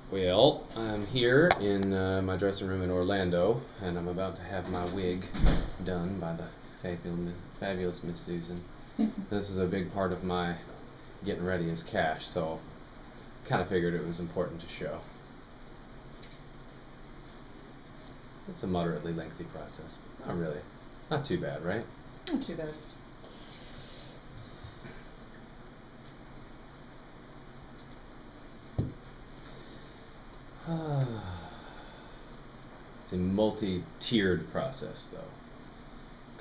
Well, I'm here in my dressing room in Orlando, and I'm about to have my wig done by the fabulous Miss Susan. This is a big part of my getting ready as Cash, so kind of figured it was important to show. It's a moderately lengthy process, but not really. Not too bad, right? Not too bad. It's a multi-tiered process, though.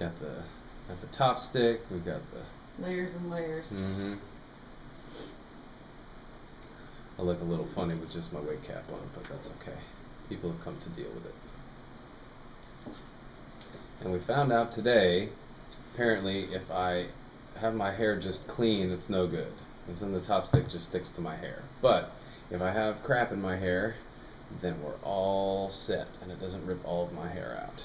Got the top stick. We've got the layers and layers. I look a little funny with just my wig cap on, but that's okay. People have come to deal with it. And we found out today, apparently, if I have my hair just clean, it's no good. Because then the top stick just sticks to my hair. But if I have crap in my hair, then we're all set, and it doesn't rip all of my hair out.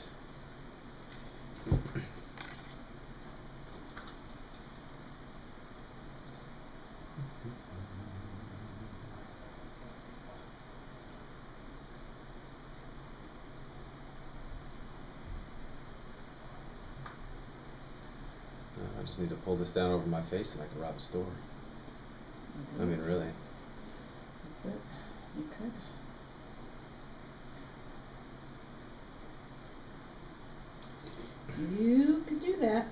I just need to pull this down over my face and I can rob a store. I mean, really. That's it. You could. You could do that.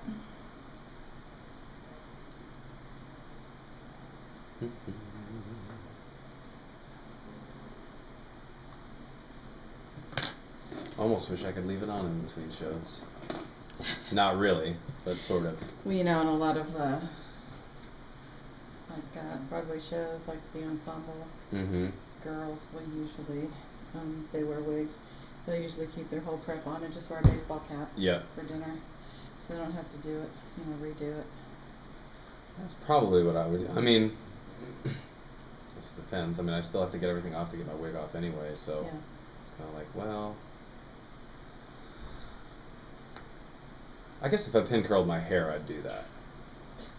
Almost wish I could leave it on in between shows. Not really, but sort of. Well, you know, in a lot of Broadway shows, like the ensemble girls will usually, if they wear wigs, they'll usually keep their whole prep on and just wear a baseball cap for dinner, so they don't have to do it, redo it. That's probably what I would do. I mean, this depends. I mean, I still have to get everything off to get my wig off anyway, so it's kind of like, well, I guess if I pin curled my hair, I'd do that.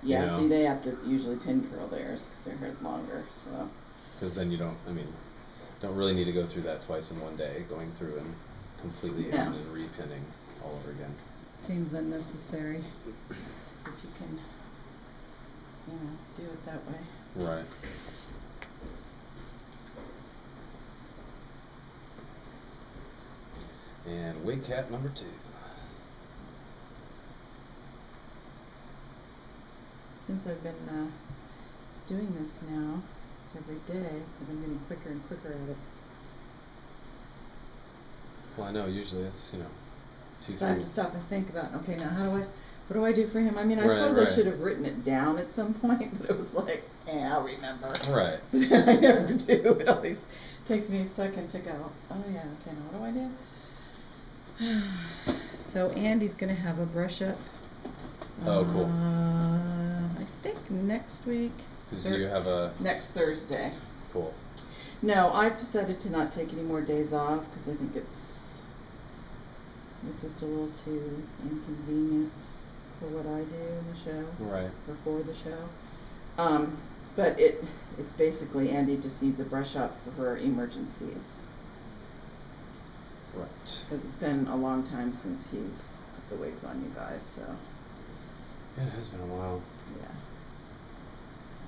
Yeah, see, they have to usually pin curl theirs because their hair's longer, so. Because then you don't really need to go through that twice in one day, going through and completely in and repinning all over again. Seems unnecessary if you can, do it that way. Right. And wig cap number 2. Since I've been doing this now every day, so I've been getting quicker and quicker at it. Well, I know usually it's 2, 3. So I have to stop and think about, okay, now what do I do for him? I mean, I suppose I should have written it down at some point, but it was like, I'll remember. Right. I never do. It always takes me a second to go, oh yeah, okay, now what do I do? So Andy's going to have a brush up. Oh, cool. I think next week. Because you have a... Next Thursday. Cool. No, I've decided to not take any more days off because I think it's just a little too inconvenient for what I do in the show. Right. Or for the show. But it's basically Andy just needs a brush up for emergencies. Right. Because it's been a long time since he's put the wigs on you guys, so. Yeah, it has been a while. Yeah.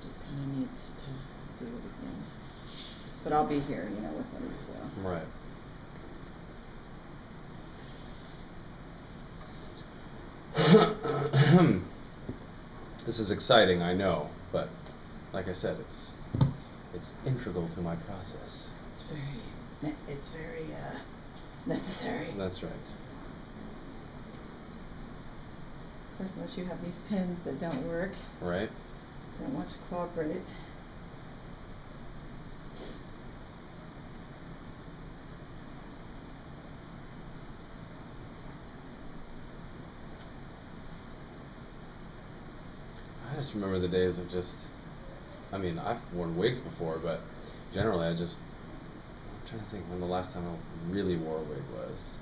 Just kind of needs to do it again. But I'll be here, with him, so. Right. This is exciting, I know, but like I said, it's integral to my process. It's very necessary. That's right. Of course, unless you have these pins that don't work. Right. Don't want to cooperate. I just remember the days of I've worn wigs before, but generally I'm trying to think when the last time I really wore a wig was.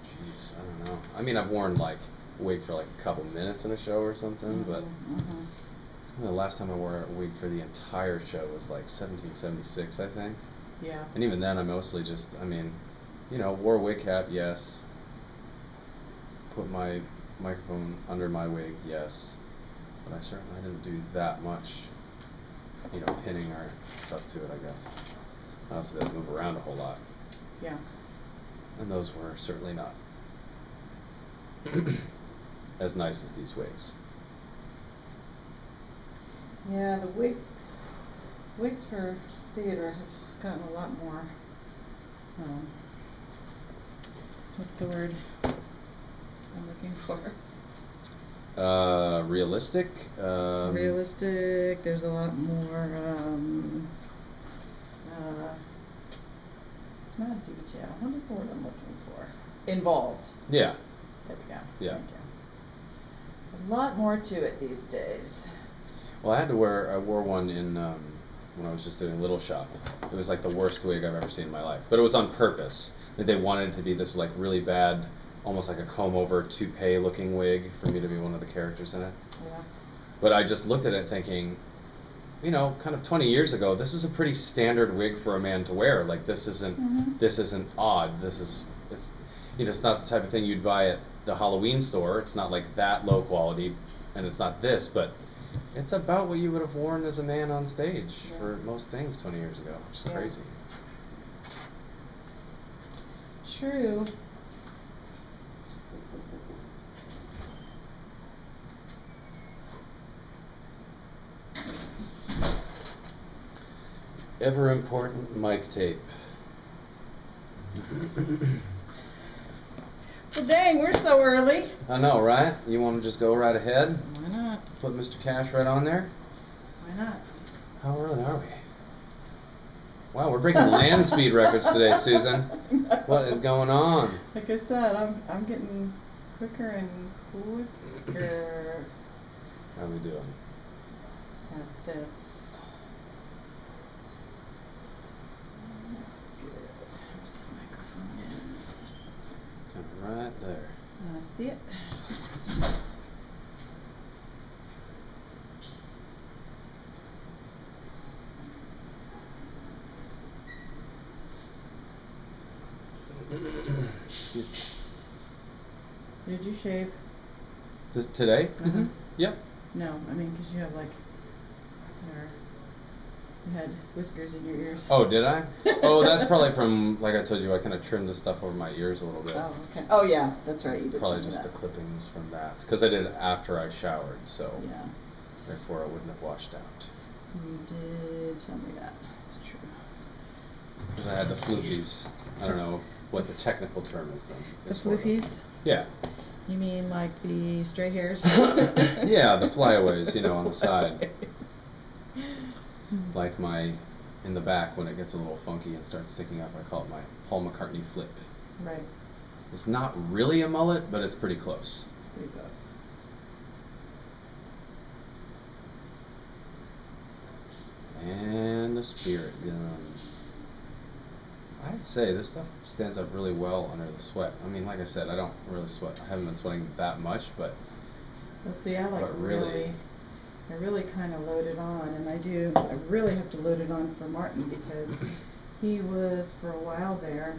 Jeez, I don't know. I've worn like a wig for like a couple minutes in a show or something, but The last time I wore a wig for the entire show was like 1776, I think. Yeah. And even then, I mostly just, I mean, you know, wore a wig cap, yes. Put my microphone under my wig, yes. But I certainly didn't do that much, you know, pinning or stuff to it, I guess. I also didn't move around a whole lot. Yeah. And those were certainly not as nice as these wigs. Yeah, the wigs for theater have gotten a lot more, what's the word I'm looking for? Realistic? Realistic, there's a lot more, it's not detail, what is the word I'm looking for? Involved. Yeah. There we go. Yeah. Thank you. There's a lot more to it these days. Well, I wore one in, when I was just doing Little Shop. It was like the worst wig I've ever seen in my life. But it was on purpose. That they wanted it to be this like really bad, almost like a comb over toupee looking wig for me to be one of the characters in it. Yeah. But I just looked at it thinking, you know, kind of 20 years ago, this was a pretty standard wig for a man to wear. Like this isn't odd. It's you know, it's not the type of thing you'd buy at the Halloween store. It's not like that low quality, and it's not this, but it's about what you would have worn as a man on stage for most things 20 years ago, which is crazy. True. Ever important mic tape. Well, dang, we're so early. I know, right? You want to just go right ahead? Why not? Put Mr. Cash right on there? Why not? How early are we? Wow, we're breaking land speed records today, Susan. What is going on? Like I said, I'm getting quicker and quicker. How are we doing? At this. That's good. Where's the microphone? It's kind of right there. See it? Did you shave? This today? Mm-hmm. Yep. No, I mean, because you have like, you had whiskers in your ears. Oh, did I? Oh, that's probably from, like I told you, I kind of trimmed the stuff over my ears a little bit. Oh, okay. Oh, yeah, that's right. You did. Probably just the clippings from that, because I did it after I showered, so yeah. Therefore it wouldn't have washed out. You did tell me that. That's true. Because I had the floofies. I don't know what the technical term is then. The floofies? Yeah. You mean like the straight hairs? Yeah, the flyaways, you know, on the side. Like in the back when it gets a little funky and starts sticking up, I call it my Paul McCartney flip. Right. It's not really a mullet, but it's pretty close. It's pretty close. And the spirit gun. I'd say this stuff stands up really well under the sweat. I mean, like I said, I don't really sweat. I haven't been sweating that much, but... Well, see, I really kind of load it on, and I really have to load it on for Martin because he was, for a while there,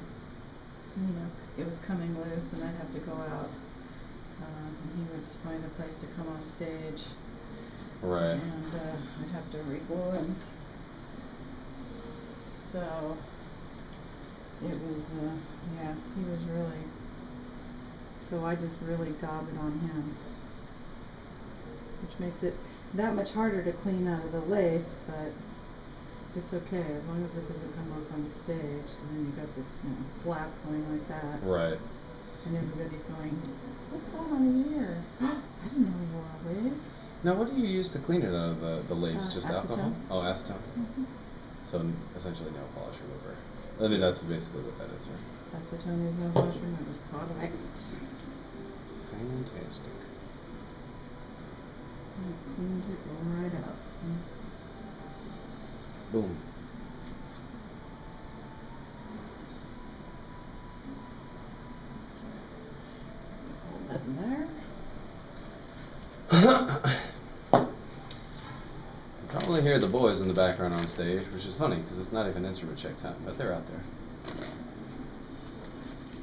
you know, it was coming loose and I'd have to go out. And he would find a place to come off stage. Right. And I'd have to re-glue him. So... it was, yeah, he was really, so I just really gob it on him, which makes it that much harder to clean out of the lace, but it's okay as long as it doesn't come off on stage, because then you've got this, you know, flap going like that. Right. And everybody's going, what's that on his ear? I didn't know you wore a wig. Now, what do you use to clean it out of the lace? Just acetone. Alcohol? Oh, acetone. Mm-hmm. So essentially nail polish remover. I mean, that's basically what that is, right? Acetone is no polish remover. Correct. Fantastic. And it cleans it right out. Boom. Hold that in there. Probably hear the boys in the background on stage, which is funny because it's not even instrument check time, but they're out there.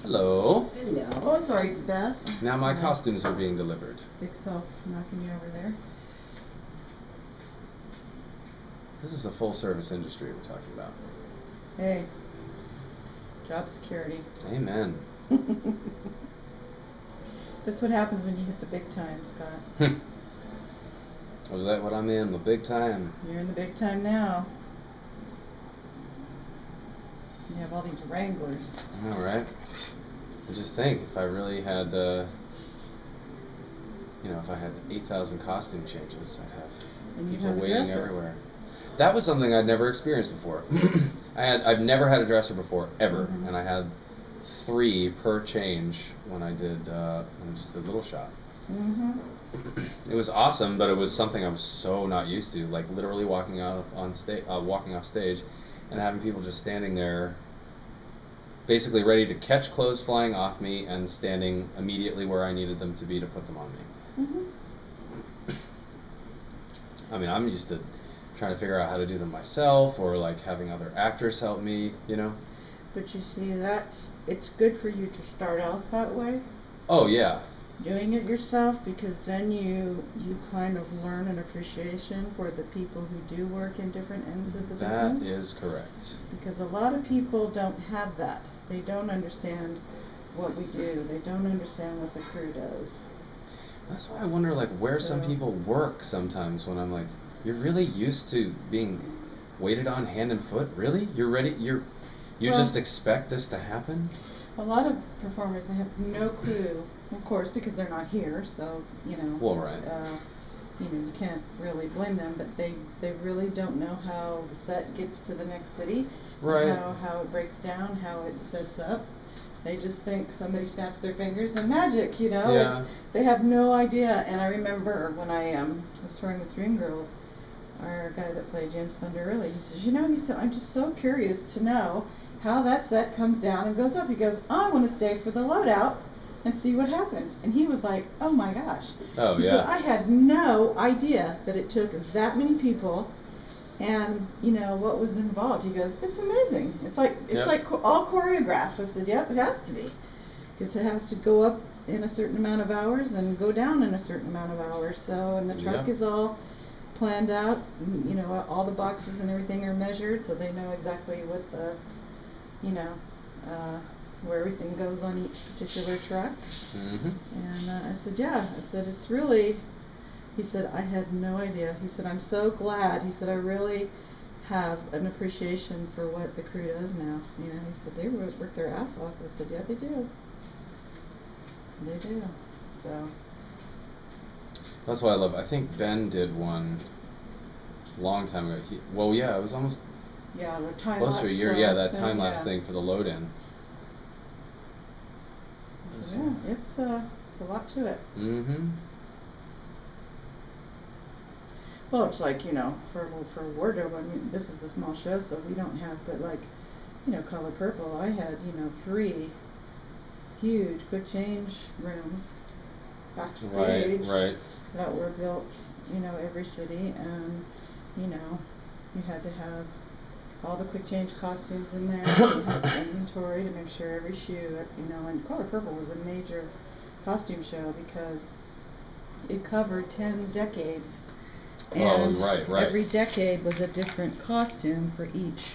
Hello. Hello. Oh, sorry, Beth. Now my costumes are being delivered. Big self knocking you over there. This is a full-service industry we're talking about. Hey, job security. Amen. That's what happens when you hit the big time, Scott. Was that what I'm in? The big time? You're in the big time now. You have all these wranglers. All right. I just think if I really had, if I had 8,000 costume changes, I'd have people waiting everywhere. That was something I'd never experienced before. I've never had a dresser before, ever, and I had 3 per change when I did just a little shot. It was awesome, but it was something I was so not used to. Like literally walking off stage, and having people just standing there, basically ready to catch clothes flying off me and standing immediately where I needed them to be to put them on me. I mean, I'm used to trying to figure out how to do them myself, or like having other actors help me, But you see, it's good for you to start out that way. Oh yeah. Doing it yourself, because then you kind of learn an appreciation for the people who do work in different ends of the business. That is correct. Because a lot of people don't have that. They don't understand what we do. They don't understand what the crew does. That's why I wonder, like, where some people work sometimes when I'm like, you're really used to being waited on hand and foot? Really? You're ready? You just expect this to happen? A lot of performers, they have no clue, of course, because they're not here, so, Well, right. You can't really blame them, but they really don't know how the set gets to the next city. Right. How it breaks down, how it sets up. They just think somebody snaps their fingers and magic, Yeah. They have no idea. And I remember when I was touring with Dreamgirls, our guy that played James Thunder Early, he says, I'm just so curious to know how that set comes down and goes up. He goes, I want to stay for the loadout and see what happens. And he was like, oh my gosh. Oh, he said, I had no idea that it took that many people and, what was involved. He goes, it's amazing. It's like all choreographed. I said, yep, it has to be. Because it has to go up in a certain amount of hours and go down in a certain amount of hours. So, and the truck is all planned out. All the boxes and everything are measured, so they know exactly what the, where everything goes on each particular truck. And I said, it's really, he said, I had no idea. He said, I'm so glad. He said, I really have an appreciation for what the crew does now. He said, they work their ass off. I said, yeah, they do. They do. So. That's what I love. I think Ben did one long time ago. It was almost the time close lapse. to a year. Yeah, that time lapse thing for the load-in. Yeah, it's a lot to it. Well, it's like, for wardrobe, I mean, this is a small show, so we don't have, but like, Color Purple, I had, 3 huge quick change rooms backstage. Right. That were built, every city, and, you had to have all the quick change costumes in there, inventory to make sure every shoe, and Color Purple was a major costume show because it covered 10 decades. And right. every decade was a different costume for each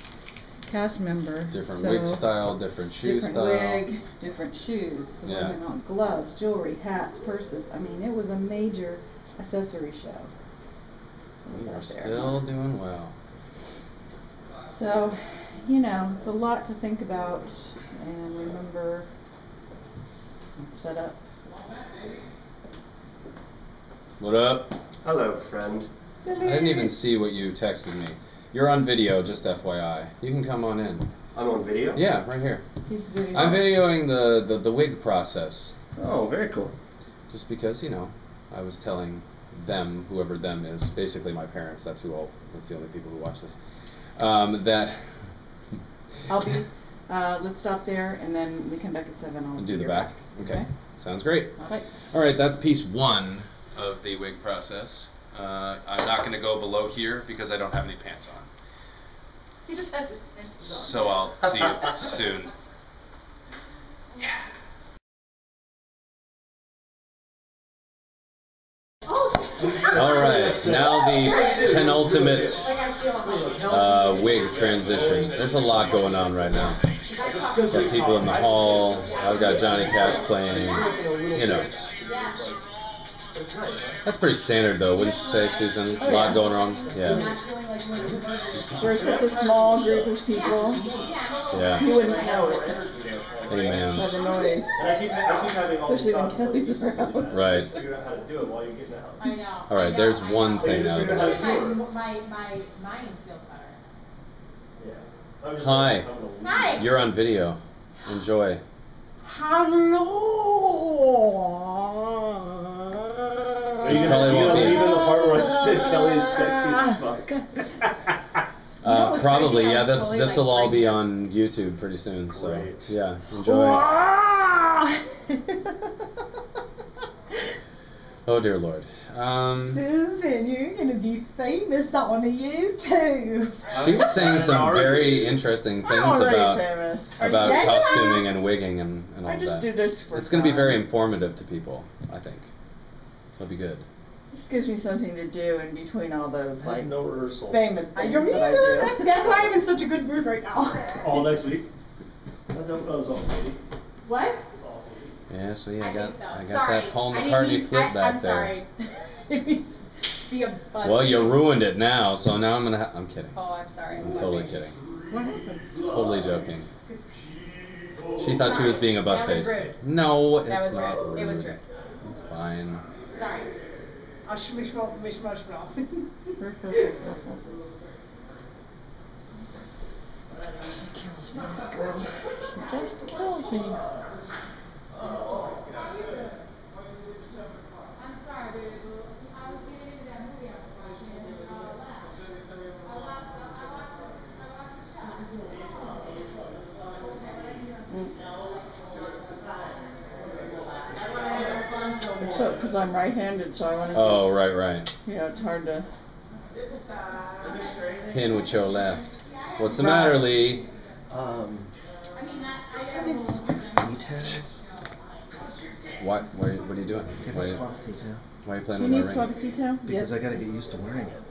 cast member. Different wig style, different shoe style. Different wig, different shoes. The women on gloves, jewelry, hats, purses. I mean, it was a major accessory show. We are still doing well. So, it's a lot to think about and remember and set up. What up? Hello, friend. I didn't even see what you texted me. You're on video, just FYI. You can come on in. I'm on video? Yeah, right here. He's videoing. I'm videoing the wig process. Oh, very cool. Just because, I was telling them, whoever them is, basically my parents, that's the only people who watch this, that... I'll be, let's stop there, and then we come back at 7. I'll do the back? Okay. Sounds great. All right. All right, that's piece 1 of the wig process. I'm not going to go below here because I don't have any pants on. You just have his pants on. So I'll see you soon. Yeah. All right, now the penultimate wig transition. There's a lot going on right now. Got people in the hall. I've got Johnny Cash playing. You know. That's pretty standard, though, wouldn't you say, Susan? A lot going on. Yeah. We're such a small group of people. Yeah. You wouldn't know it. Amen. By the noise. Especially when Kelly's around. Right. I know. All right, there's one thing out of it. My mind feels better. Hi. Hi. You're on video. Enjoy. Hello. It's probably won't be. Even the part where I said Kelly's sexy as fuck. Probably, yeah. This will all be on YouTube pretty soon. So Great. yeah, enjoy. Oh dear Lord. Susan, you're gonna be famous on YouTube. She was saying some very interesting things about costuming and wigging and all I just that. do this for It's going to be fun. very informative to people, I think. It'll be good. Just gives me something to do in between all those I like had no rehearsal. famous I things don't that I either. do. That's why I'm in such a good mood right now. All next week? That was all Katie. What? Yeah, see, I think got so. that Paul McCartney flip back I'm there. sorry. It means be a butt. Well, you ruined it now, so now I'm gonna. I'm kidding. Oh, I'm sorry. I'm totally kidding. What happened? Totally joking. She thought she was being a butt That was face. rude. No, it's That was not rude. rude. It was rude. It's fine. Sorry. I'll schmishmo. She just kills me. I'm sorry, baby. I was getting into that movie I was watching and then left. I watched the show. So, because I'm right-handed, so I want to. Oh, right. You know, it's hard to. Pin with your left. What's the matter, Lee? I mean, What are you doing? Why are you playing Do you with need my ring? suavecito? Because Yes. I gotta get used to wearing it.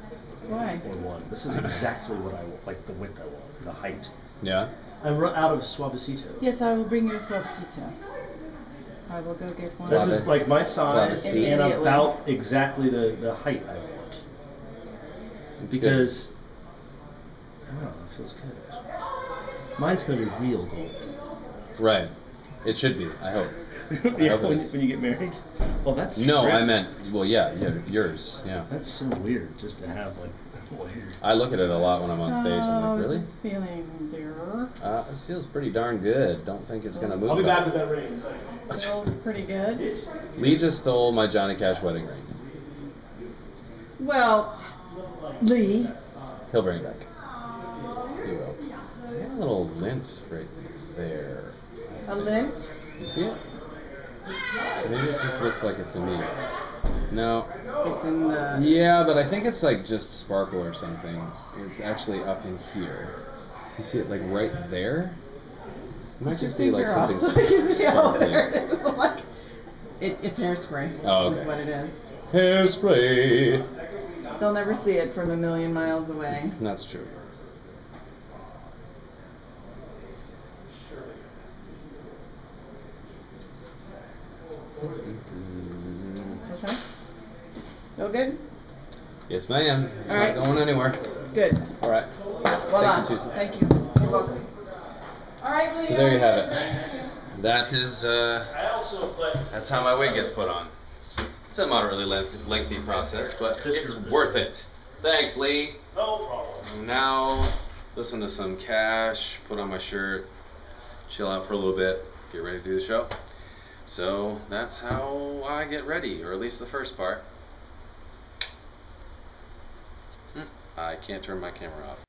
Why? Or one. This is exactly what I want, like the width I want, the height. Yeah? I'm out of suavecito. Yes, I will bring you a suavecito. I will go get one. This is like my size and Immediately. about exactly the height I want. It's Because, I don't know, it feels good. Mine's gonna be real gold. good. Right. It should be, I hope. Yeah, hope it when is. you get married? Well, that's No, great. I meant, well, yeah, yours, yeah. That's so weird, just to have, like, weird. I look at it a lot when I'm on stage. I'm How like, is really? this feeling, dear? This feels pretty darn good. Don't think it's gonna move. I'll be back. back with that ring in a second. Feels pretty good. Lee just stole my Johnny Cash wedding ring. Well, Lee. He'll bring it back. He will. I have a little lint right there. A lint? You see it? Maybe it just looks like it to me. No. It's in the. Yeah, but I think it's like just sparkle or something. It's actually up in here. You see it like right there? It might just be like something sparkly. There it is. I'm like, it's hairspray. Oh, okay. Is what it is. Hairspray. They'll never see it from a million miles away. That's true. Okay. Feel good? Yes, ma'am. It's All not right. going anywhere. Good. All right. Voila. Thank you, Susan. Thank you. You're welcome. All right, Lee. So there you have it. That is, I also put. that's how my wig gets put on. It's a moderately lengthy process, but it's worth it. Thanks, Lee. No problem. Now, listen to some Cash, put on my shirt, chill out for a little bit, get ready to do the show. So that's how I get ready, or at least the first part. I can't turn my camera off.